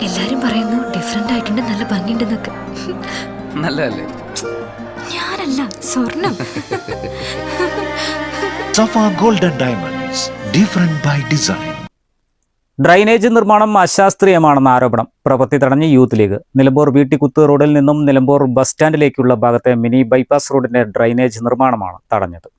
എല്ലാരും പറയുന്നു ഡിഫറെന്റ് ആയിട്ടുണ്ട്, നല്ല ഭംഗിയുണ്ടെന്നൊക്കെ. നല്ലതല്ലേ? ഞാനല്ല, സ്വർണം. Safa golden diamonds, different by design. Drainage നിർമ്മാണം അശാസ്ത്രീയമാണെന്ന ആരോപണം. പ്രവൃത്തി തടഞ്ഞ് യൂത്ത് ലീഗ്. നിലമ്പൂർ വീട്ടിക്കുത്ത് റോഡിൽ നിന്നും നിലമ്പൂർ ബസ് സ്റ്റാൻഡിലേക്കുള്ള ഭാഗത്തെ മിനി ബൈപ്പാസ് റോഡിന്റെ ഡ്രൈനേജ് നിർമ്മാണമാണ് തടഞ്ഞത്.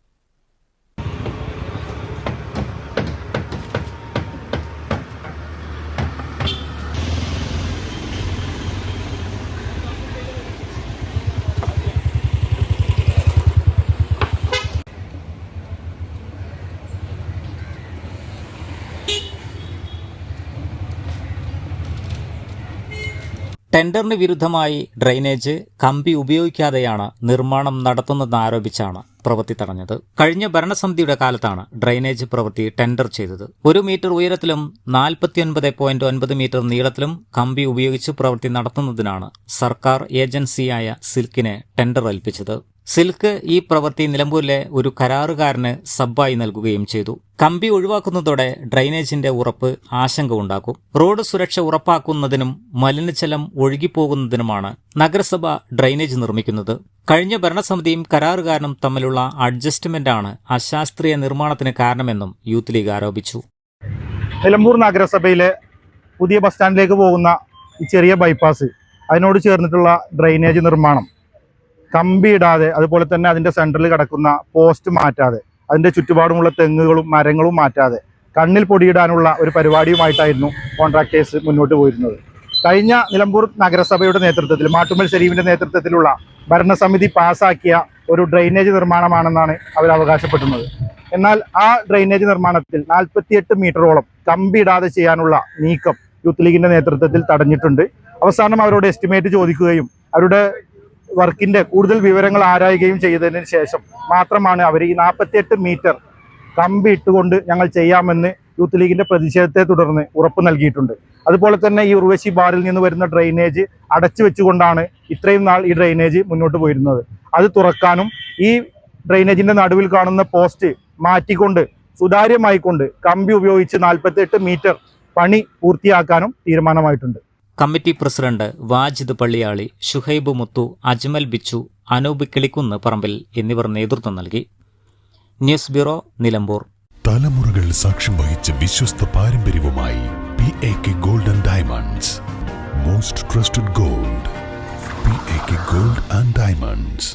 ടെൻഡറിന് വിരുദ്ധമായി ഡ്രൈനേജ് കമ്പി ഉപയോഗിക്കാതെയാണ് നിർമ്മാണം നടത്തുന്നതെന്നാരോപിച്ചാണ് പ്രവൃത്തി തടഞ്ഞത്. കഴിഞ്ഞ ഭരണസമിതിയുടെ കാലത്താണ് ഡ്രൈനേജ് പ്രവൃത്തി ടെൻഡർ ചെയ്തത്. 1 മീറ്റർ ഉയരത്തിലും 49.9 മീറ്റർ നീളത്തിലും കമ്പി ഉപയോഗിച്ച് പ്രവൃത്തി നടത്തുന്നതിനാണ് സർക്കാർ ഏജൻസിയായ സിൽക്കിനെ ടെൻഡർ ഏൽപ്പിച്ചത്. സിൽക്ക് ഈ പ്രവൃത്തി നിലമ്പൂരിലെ ഒരു കരാറുകാരന് സബ്ബായി നൽകുകയും ചെയ്തു. കമ്പി ഒഴിവാക്കുന്നതോടെ ഡ്രൈനേജിന്റെ ഉറപ്പ് ആശങ്ക ഉണ്ടാക്കും. റോഡ് സുരക്ഷ ഉറപ്പാക്കുന്നതിനും മലിനജലം ഒഴുകിപ്പോകുന്നതിനുമാണ് നഗരസഭ ഡ്രൈനേജ് നിർമ്മിക്കുന്നത്. കഴിഞ്ഞ ഭരണസമിതിയും കരാറുകാരനും തമ്മിലുള്ള അഡ്ജസ്റ്റ്മെന്റാണ് അശാസ്ത്രീയ നിർമ്മാണത്തിന് കാരണമെന്നും യൂത്ത് ലീഗ് ആരോപിച്ചു. നിലമ്പൂർ നഗരസഭയിലെ പുതിയ ബസ് സ്റ്റാൻഡിലേക്ക് പോകുന്ന ഈ ചെറിയ ബൈപ്പാസ്, അതിനോട് ചേർന്നിട്ടുള്ള ഡ്രൈനേജ് നിർമ്മാണം കമ്പി ഇടാതെ, അതുപോലെ തന്നെ അതിൻ്റെ സെൻറ്ററിൽ കിടക്കുന്ന പോസ്റ്റ് മാറ്റാതെ, അതിൻ്റെ ചുറ്റുപാടുമുള്ള തെങ്ങുകളും മരങ്ങളും മാറ്റാതെ കണ്ണിൽ പൊടിയിടാനുള്ള ഒരു പരിപാടിയുമായിട്ടായിരുന്നു കോൺട്രാക്ടേഴ്സ് മുന്നോട്ട് പോയിരുന്നത്. കഴിഞ്ഞ നിലമ്പൂർ നഗരസഭയുടെ നേതൃത്വത്തിൽ, മാട്ടുമ്മൽ ശരീഫിൻ്റെ നേതൃത്വത്തിലുള്ള ഭരണസമിതി പാസ്സാക്കിയ ഒരു ഡ്രൈനേജ് നിർമ്മാണമാണെന്നാണ് അവർ അവകാശപ്പെടുന്നത്. എന്നാൽ ആ ഡ്രൈനേജ് നിർമ്മാണത്തിൽ 48 മീറ്ററോളം കമ്പി ഇടാതെ ചെയ്യാനുള്ള നീക്കം യൂത്ത് ലീഗിൻ്റെ നേതൃത്വത്തിൽ തടഞ്ഞിട്ടുണ്ട്. അവസാനം അവരോട് എസ്റ്റിമേറ്റ് ചോദിക്കുകയും അവരുടെ വർക്കിൻ്റെ കൂടുതൽ വിവരങ്ങൾ ആരായുകയും ചെയ്തതിന് ശേഷം മാത്രമാണ് അവർ ഈ 48 മീറ്റർ കമ്പി ഇട്ടുകൊണ്ട് ഞങ്ങൾ ചെയ്യാമെന്ന് യൂത്ത് ലീഗിൻ്റെ പ്രതിഷേധത്തെ തുടർന്ന് ഉറപ്പ് നൽകിയിട്ടുണ്ട്. അതുപോലെ തന്നെ ഈ ഉർവശി ബാറിൽ നിന്ന് വരുന്ന ഡ്രൈനേജ് അടച്ചു വെച്ചുകൊണ്ടാണ് ഇത്രയും നാൾ ഈ ഡ്രൈനേജ് മുന്നോട്ട് പോയിരുന്നത്. അത് തുറക്കാനും ഈ ഡ്രൈനേജിൻ്റെ നടുവിൽ കാണുന്ന പോസ്റ്റ് മാറ്റിക്കൊണ്ട് സുതാര്യമായിക്കൊണ്ട് കമ്പി ഉപയോഗിച്ച് 48 മീറ്റർ പണി പൂർത്തിയാക്കാനും തീരുമാനമായിട്ടുണ്ട്. കമ്മിറ്റി പ്രസിഡന്റ് വാജിദ് പള്ളിയാളി, ഷുഹൈബ് മുത്തു, അജ്മൽ ബിച്ചു, അനൂപ് കിളിക്കുന്ന് പറമ്പിൽ എന്നിവർ നേതൃത്വം നൽകി. News bureau, Nilambur. തലമുറകൾ സാക്ഷ്യം വഹിച്ച വിശ്വസ്ത പാരമ്പര്യവുമായി PAK gold and diamonds. Most trusted gold. PAK gold and diamonds.